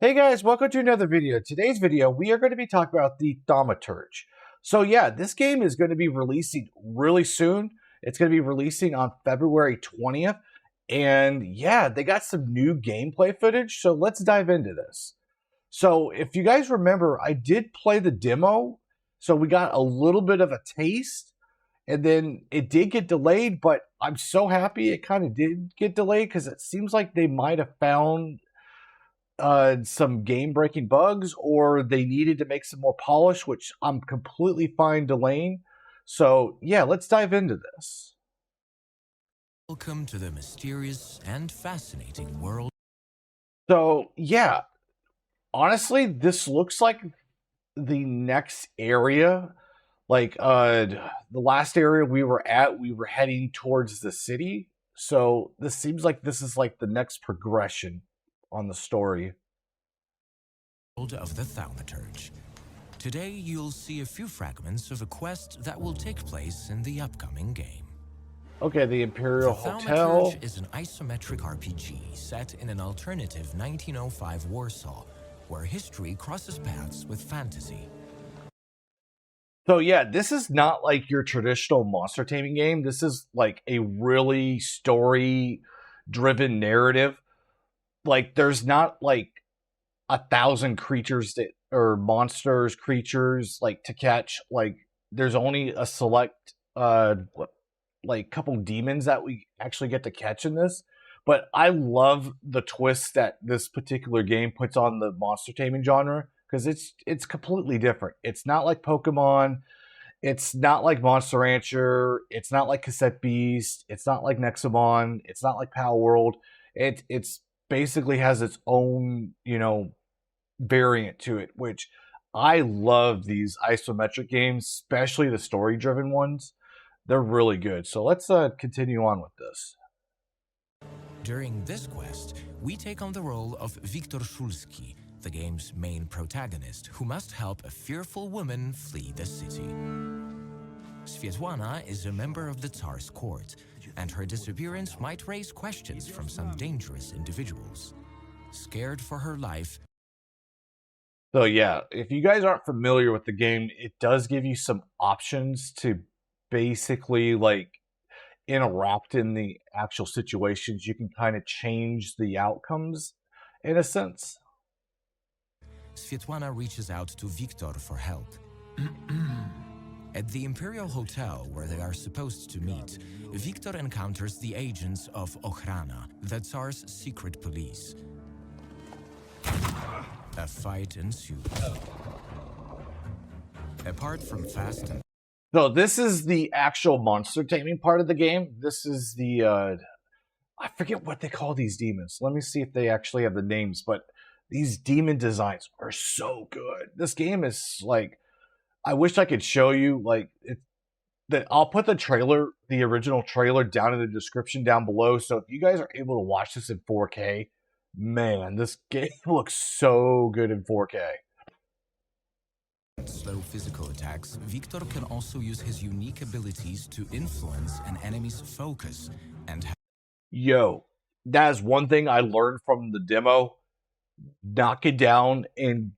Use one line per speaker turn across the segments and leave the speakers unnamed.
Hey guys, welcome to another video. Today's video, we are going to be talking about the Thaumaturge. So yeah, this game is going to be releasing really soon. It's going to be releasing on February 20th. And yeah, they got some new gameplay footage. So let's dive into this. So if you guys remember, I did play the demo. So we got a little bit of a taste. And then it did get delayed, but I'm so happy it kind of did get delayed because it seems like they might have found some game-breaking bugs, or they needed to make some more polish, which I'm completely fine delaying. So yeah, let's dive into this.
Welcome to the mysterious and fascinating world.
So yeah, honestly, this looks like the next area. Like the last area we were at, we were heading towards the city. So this seems like this is like the next progression on the story.
Of the Thaumaturge. Today you'll see a few fragments of a quest that will take place in the upcoming game.
Okay, the Imperial
The
Hotel
Thaumaturge is an isometric RPG set in an alternative 1905 Warsaw, where history crosses paths with fantasy.
So yeah, this is not like your traditional monster taming game. This is like a really story-driven narrative. Like there's not like 1,000 creatures that or monsters, creatures like to catch. Like there's only a select like couple demons that we actually get to catch in this. But I love the twist that this particular game puts on the monster taming genre because it's completely different. It's not like Pokemon. It's not like Monster Rancher. It's not like Cassette Beast. It's not like Nexomon. It's not like Power World. It's basically has its own, variant to it, which I love these isometric games, especially the story-driven ones. They're really good. So let's continue on with this.
During this quest, we take on the role of Wiktor Szulski, the game's main protagonist, who must help a fearful woman flee the city. Svetlana is a member of the Tsar's court, and her disappearance might raise questions from some dangerous individuals. Scared for her life.
So yeah, if you guys aren't familiar with the game, it does give you some options to basically like interact in the actual situations. You can kind of change the outcomes in a sense.
Svetlana reaches out to Wiktor for help. At the Imperial Hotel where they are supposed to meet, Wiktor encounters the agents of Ochrana, the Tsar's secret police. A fight ensues. Apart from fast and...
So this is the actual monster taming part of the game. This is the, I forget what they call these demons. Let me see if they actually have the names, but these demon designs are so good. This game is like, I wish I could show you, like, I'll put the trailer, the original trailer, down in the description down below. So if you guys are able to watch this in 4K, man, this game looks so good in 4K.
Slow physical attacks, Wiktor can also use his unique abilities to influence an enemy's focus and...
Yo, that is one thing I learned from the demo. Knocking down and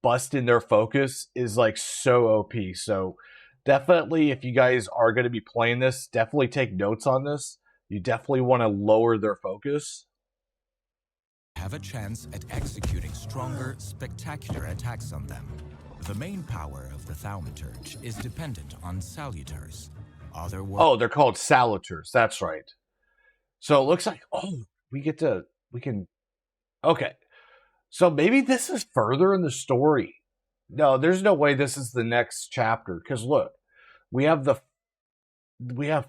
busting their focus is like so OP. So definitely, if you guys are going to be playing this, definitely take notes on this. You definitely want to lower their focus.
Have a chance at executing stronger, spectacular attacks on them. The main power of the Thaumaturge is dependent on Salutors.
Oh, they're called Salutors. That's right. So it looks like, we can, okay. So maybe this is further in the story. No, there's no way this is the next chapter. Because look, we have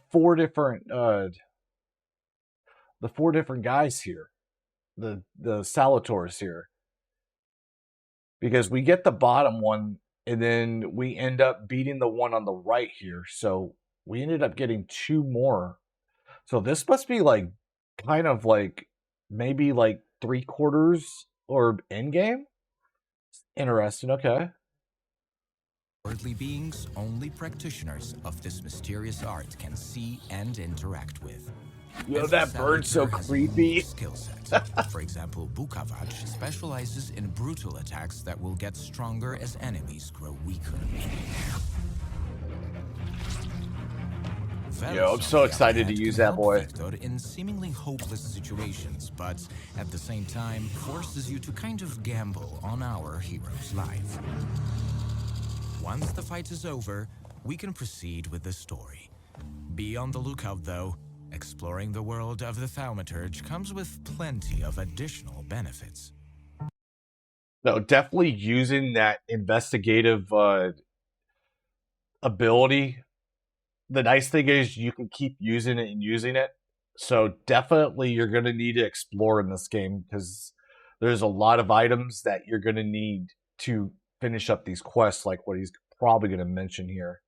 four different, the four different guys here. The Salutors here. Because we get the bottom one, and then we end up beating the one on the right here. So we ended up getting two more. So this must be like, kind of like, maybe like 3/4 or end game? Interesting, okay.
Worldly beings, only practitioners of this mysterious art can see and interact with.
Yo,
Every
that bird's so
Salutor has a unique
creepy.
skill set. For example, Bukavaj specializes in brutal attacks that will get stronger as enemies grow weaker.
Yo, I'm so excited to use that boy.
Victor in seemingly hopeless situations, but at the same time forces you to kind of gamble on our hero's life. Once the fight is over, we can proceed with the story. Be on the lookout, though. Exploring the world of the Thaumaturge comes with plenty of additional benefits.
No, definitely using that investigative ability. The nice thing is you can keep using it and using it. So definitely you're going to need to explore in this game because there's a lot of items that you're going to need to finish up these quests, like what he's probably going to mention here.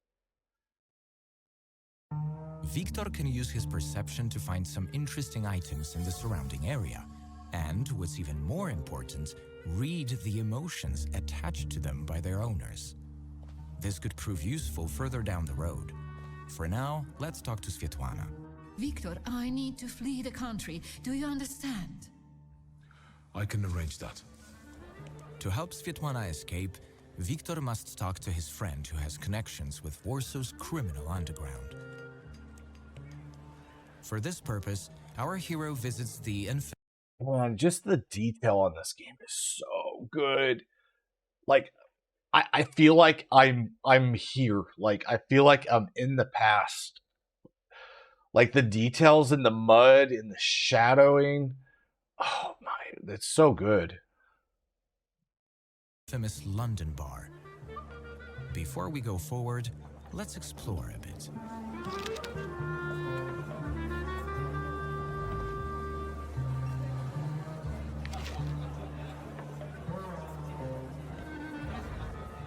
Victor can use his perception to find some interesting items in the surrounding area. And, what's even more important, read the emotions attached to them by their owners. This could prove useful further down the road. For now, let's talk to Svetlana.
Victor, I need to flee the country. Do you understand?
I can arrange that.
To help Svetlana escape, Victor must talk to his friend who has connections with Warsaw's criminal underground. For this purpose, our hero visits the
Man, just the detail on this game is so good. Like, I feel like I'm here. Like, I feel like I'm in the past. Like the details in the mud, in the shadowing. Oh my, it's so good.
Famous London bar. Before we go forward, let's explore a bit.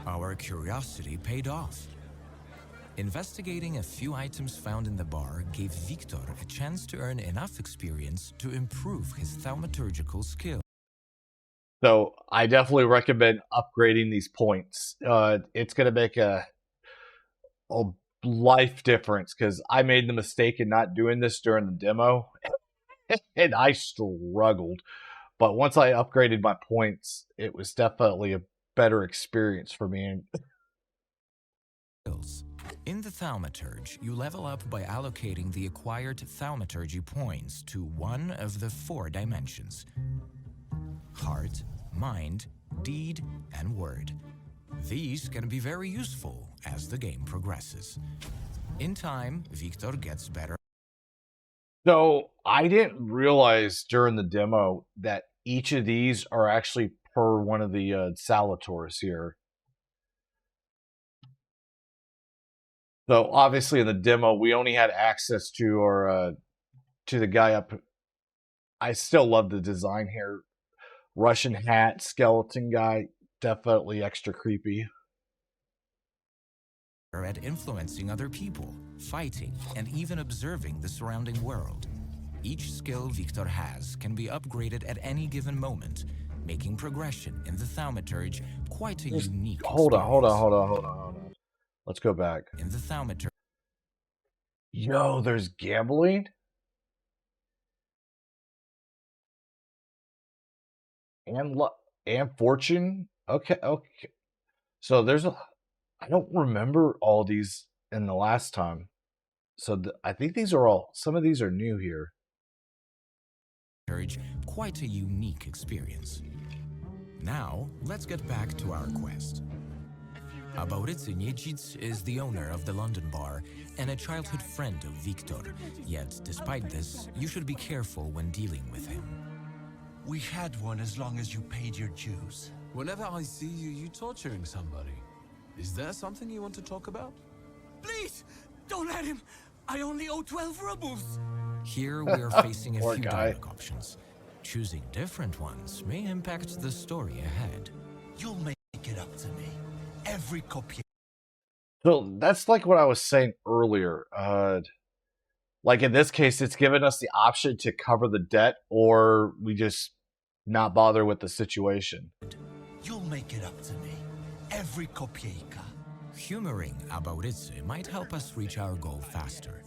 Our curiosity paid off. Investigating a few items found in the bar gave Victor a chance to earn enough experience to improve his thaumaturgical skill.
So I definitely recommend upgrading these points. It's going to make a life difference because I made the mistake in not doing this during the demo, and I struggled. But once I upgraded my points, it was definitely a better experience for me.
In the Thaumaturge, you level up by allocating the acquired Thaumaturgy points to one of the 4 dimensions: heart, mind, deed, and word. These can be very useful as the game progresses. In time, Victor gets better.
So I didn't realize during the demo that each of these are actually per one of the Salutors here. So obviously in the demo we only had access to our to the guy up. I still love the design here. Russian hat, skeleton guy, definitely extra creepy.
At influencing other people, fighting, and even observing the surrounding world. Each skill Victor has can be upgraded at any given moment, making progression in the Thaumaturge quite a unique
Hold on.
experience.
Let's go back.
In the Thaumaturge.
Yo, there's gambling? And fortune? Okay. So there's I don't remember all these in the last time. So I think these are some of these are new here.
Quite a unique experience. Now, let's get back to our quest. Aborycy Niedzic is the owner of the London bar and a childhood friend of Victor. Yet, despite this, you should be careful when dealing with him.
We had one as long as you paid your dues.
Whenever I see you, you torturing somebody. Is there something you want to talk about?
Please, don't let him. I only owe 12 rubles.
Here we are facing a
Poor
few
guy.
dialogue options. Choosing different ones may impact the story ahead.
You'll make it up to me. Every copy.
So that's like what I was saying earlier. Like in this case, it's given us the option to cover the debt or we just not bother with the situation.
You'll make it up to me. Every kopieka.
Humoring Aborycy might help us reach our goal faster.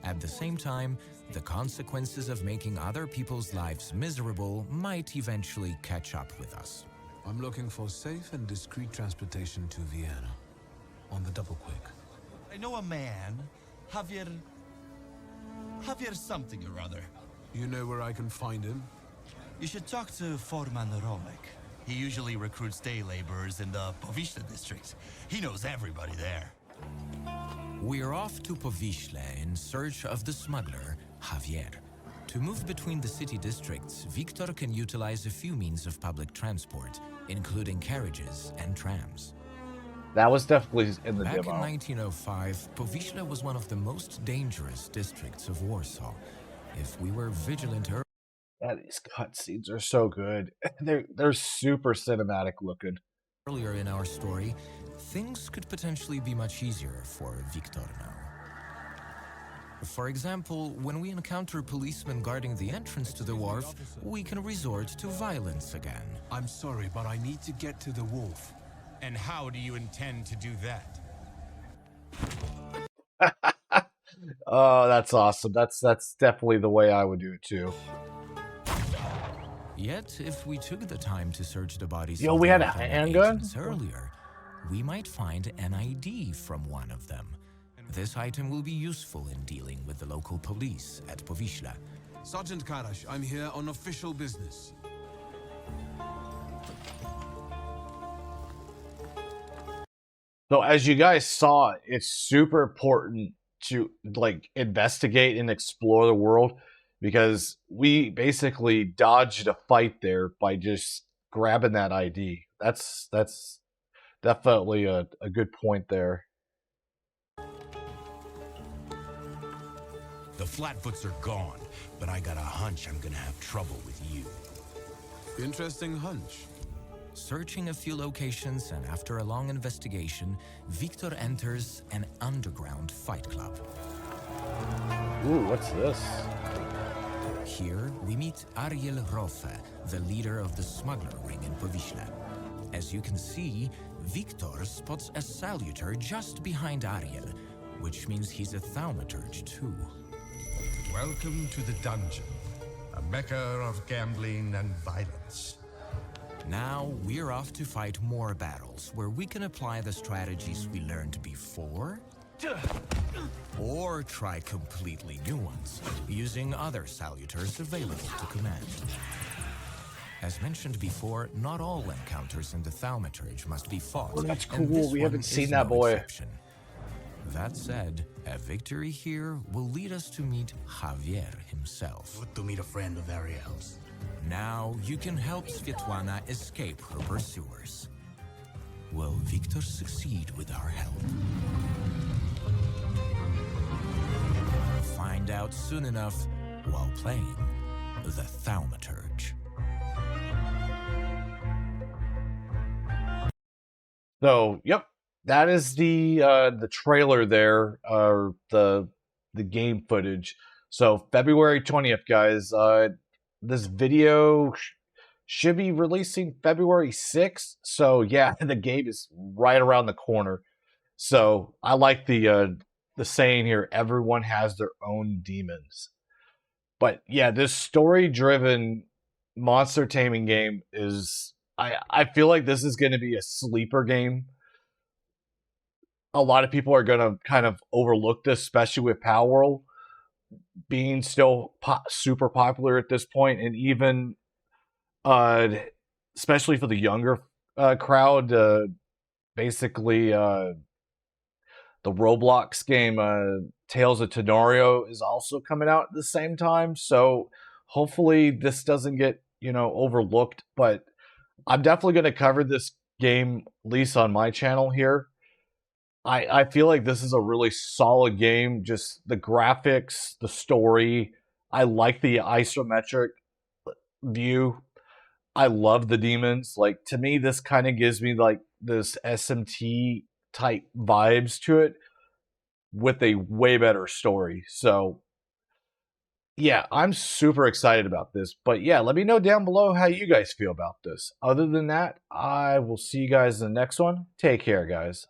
At the same time, the consequences of making other people's lives miserable might eventually catch up with us.
I'm looking for safe and discreet transportation to Vienna. On the double quick.
I know a man, Javier something or other.
You know where I can find him?
You should talk to Foreman Romek. He usually recruits day laborers in the Povishla district. He knows everybody there.
We're off to Powiśle in search of the smuggler, Javier. To move between the city districts, Victor can utilize a few means of public transport, including carriages and trams.
That was definitely in the
Back
demo.
in 1905, Powiśle was one of the most dangerous districts of Warsaw. If we were vigilant
Yeah, these cutscenes are so good. They're super cinematic looking.
earlier in our story, things could potentially be much easier for Victor now. For example, when we encounter policemen guarding the entrance to the wharf, we can resort to violence again.
I'm sorry, but I need to get to the wharf.
And how do you intend to do that?
Oh, that's awesome. That's definitely the way I would do it too.
Yet, if we took the time to search the bodies
Yo,
of
we
the
had a
other
handgun?
agents earlier, we might find an ID from one of them. This item will be useful in dealing with the local police at Powiśle.
Sergeant Karash, I'm here on official business.
So as you guys saw, it's super important to like investigate and explore the world because we basically dodged a fight there by just grabbing that ID. That's definitely a good point there.
The Flatfoots are gone, but I got a hunch I'm gonna have trouble with you.
Interesting hunch.
Searching a few locations and after a long investigation, Victor enters an underground fight club.
Ooh, what's this?
Here, we meet Ariel Rofe, the leader of the smuggler ring in Powiśle. As you can see, Victor spots a Salutor just behind Ariel, which means he's a Thaumaturge too.
Welcome to the dungeon, a mecca of gambling and violence.
Now, we're off to fight more battles where we can apply the strategies we learned before, or try completely new ones, using other Salutors available to command. As mentioned before, not all encounters in the Thaumaturge must be fought.
Oh, that's
and
cool.
this
We
one
haven't
is
seen
no
that boy.
exception. That said, a victory here will lead us to meet Javier himself.
Good to meet a friend of Ariel's.
Now you can help Svetlana escape her pursuers. Will Victor succeed with our help? Find out soon enough while playing the Thaumaturge.
So, yep, that is the trailer there, the game footage. So February 20th, guys. This video should be releasing February 6th. So yeah, the game is right around the corner. So I like the saying here, everyone has their own demons. But yeah, this story-driven monster taming game is I feel like this is going to be a sleeper game. A lot of people are going to kind of overlook this, especially with Power World being still super popular at this point, and even especially for the younger crowd, basically the Roblox game Tales of Tenorio is also coming out at the same time. So hopefully this doesn't get overlooked, but I'm definitely going to cover this game, at least on my channel here. I feel like this is a really solid game. Just the graphics, the story. I like the isometric view. I love the demons. Like, to me, this kind of gives me like this SMT type vibes to it with a way better story. So yeah, I'm super excited about this. But yeah, let me know down below how you guys feel about this. Other than that, I will see you guys in the next one. Take care, guys.